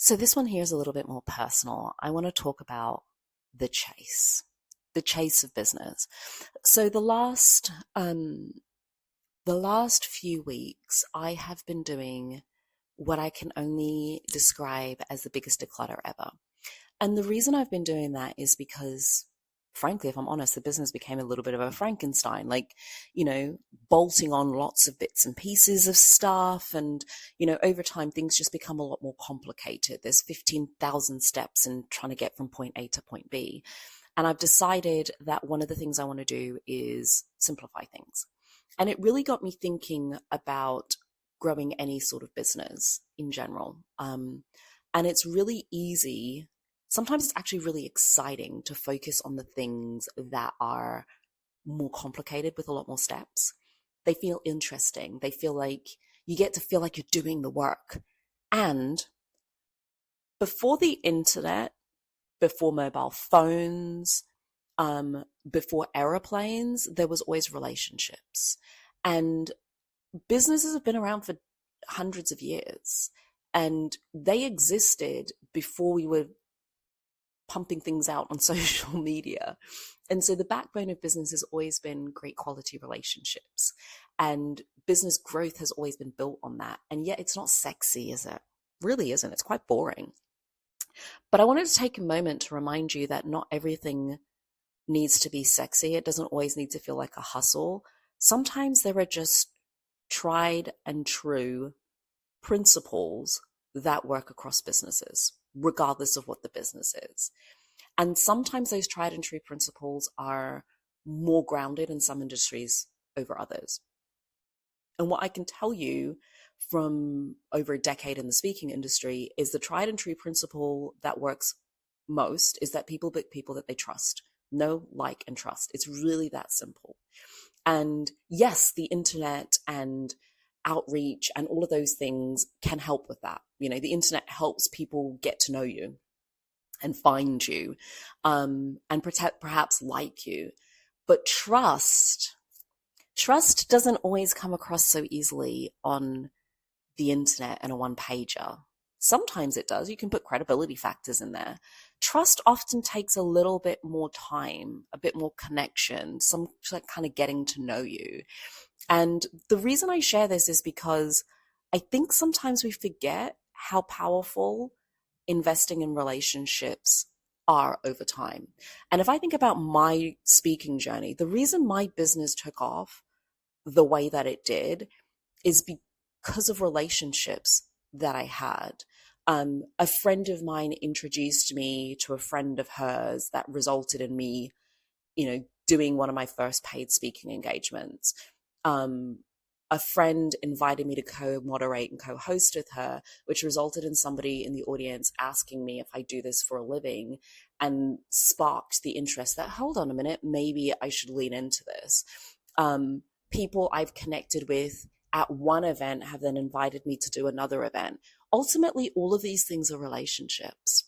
So this one here is a little bit more personal. I want to talk about the the chase of business. So the last few weeks, I have been doing what I can only describe as the biggest declutter ever. And the reason I've been doing that is because, frankly, if I'm honest, the business became a little bit of a Frankenstein, like, bolting on lots of bits and pieces of stuff. And, over time, things just become a lot more complicated. There's 15,000 steps in trying to get from point A to point B. And I've decided that one of the things I want to do is simplify things. And it really got me thinking about growing any sort of business in general. And it's really easy. Sometimes it's actually really exciting to focus on the things that are more complicated with a lot more steps. They feel interesting. They feel like you get to feel like you're doing the work. And before the internet, before mobile phones, before airplanes, there was always relationships. And businesses have been around for hundreds of years. And they existed before we were pumping things out on social media. And so the backbone of business has always been great quality relationships. And business growth has always been built on that. And yet it's not sexy, is it? Really isn't. It's quite boring. But I wanted to take a moment to remind you that not everything needs to be sexy. It doesn't always need to feel like a hustle. Sometimes there are just tried and true principles that work across businesses, regardless of what the business is. And sometimes those tried and true principles are more grounded in some industries over others. And what I can tell you from over a decade in the speaking industry is the tried and true principle that works most is that people pick people that they trust. Know, like, and trust. It's really that simple. And yes, the internet and outreach and all of those things can help with that. The internet helps people get to know you and find you, and perhaps like you. But trust doesn't always come across so easily on the internet and a one-pager. Sometimes it does. You can put credibility factors in there. Trust often takes a little bit more time, a bit more connection, some kind of getting to know you. And the reason I share this is because I think sometimes we forget how powerful investing in relationships are over time. And if I think about my speaking journey, the reason my business took off the way that it did is because of relationships that I had. A friend of mine introduced me to a friend of hers that resulted in me, doing one of my first paid speaking engagements. A friend invited me to co-moderate and co-host with her, which resulted in somebody in the audience asking me if I do this for a living and sparked the interest that, hold on a minute, maybe I should lean into this. People I've connected with at one event have then invited me to do another event. Ultimately, all of these things are relationships.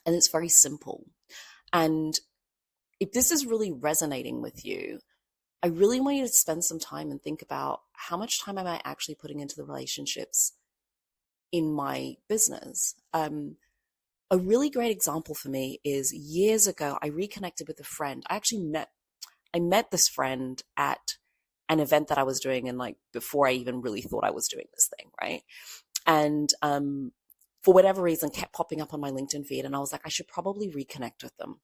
And it's very simple. And if this is really resonating with you, I really want you to spend some time and think about how much time am I actually putting into the relationships in my business. A really great example for me is years ago, I reconnected with a friend. I met this friend at an event that I was doing, and before I even really thought I was doing this thing, right? And for whatever reason, kept popping up on my LinkedIn feed, and I was like, I should probably reconnect with them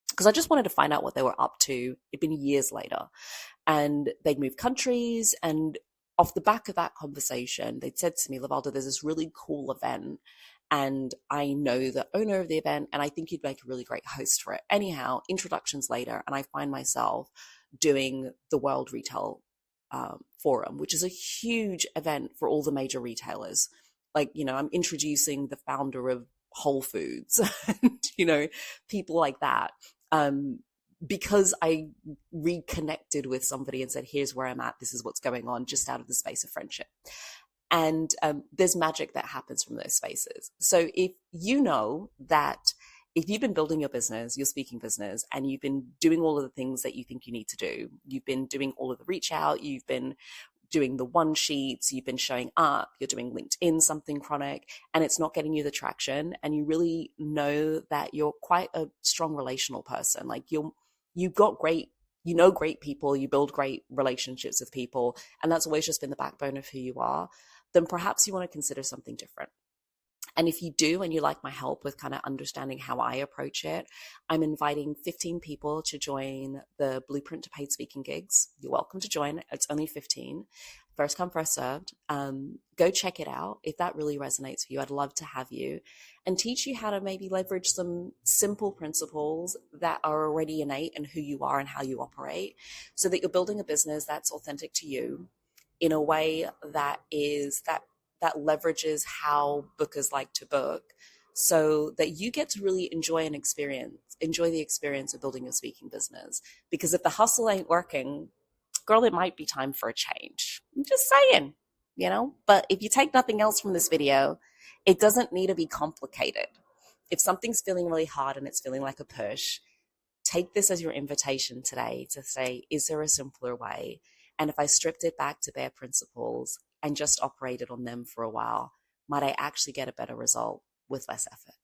because I just wanted to find out what they were up to. It'd been years later, and they'd moved countries, and off the back of that conversation, they'd said to me, Lovelda, there's this really cool event, and I know the owner of the event, and I think you'd make a really great host for it. Anyhow, introductions later, and I find myself doing the World Retail Forum, which is a huge event for all the major retailers. I'm introducing the founder of Whole Foods, and, people like that. Because I reconnected with somebody and said, here's where I'm at, this is what's going on, just out of the space of friendship. And there's magic that happens from those spaces. So if you know that if you've been building your business, your speaking business, and you've been doing all of the things that you think you need to do, you've been doing all of the reach out, you've been doing the one sheets, you've been showing up, you're doing LinkedIn something chronic, and it's not getting you the traction, and you really know that you're quite a strong relational person. Like you've got great, you know, great people, you build great relationships with people, and that's always just been the backbone of who you are, then perhaps you want to consider something different. And if you do, and you like my help with kind of understanding how I approach it, I'm inviting 15 people to join the Blueprint to Paid Speaking Gigs. You're welcome to join. It's only 15. First come, first served. Go check it out. If that really resonates with you, I'd love to have you and teach you how to maybe leverage some simple principles that are already innate in who you are and how you operate, so that you're building a business that's authentic to you in a way that leverages how bookers like to book, so that you get to really enjoy the experience of building your speaking business. Because if the hustle ain't working, girl, it might be time for a change. I'm just saying, you know? But if you take nothing else from this video, it doesn't need to be complicated. If something's feeling really hard and it's feeling like a push, take this as your invitation today to say, is there a simpler way? And if I stripped it back to bare principles and just operated on them for a while, might I actually get a better result with less effort?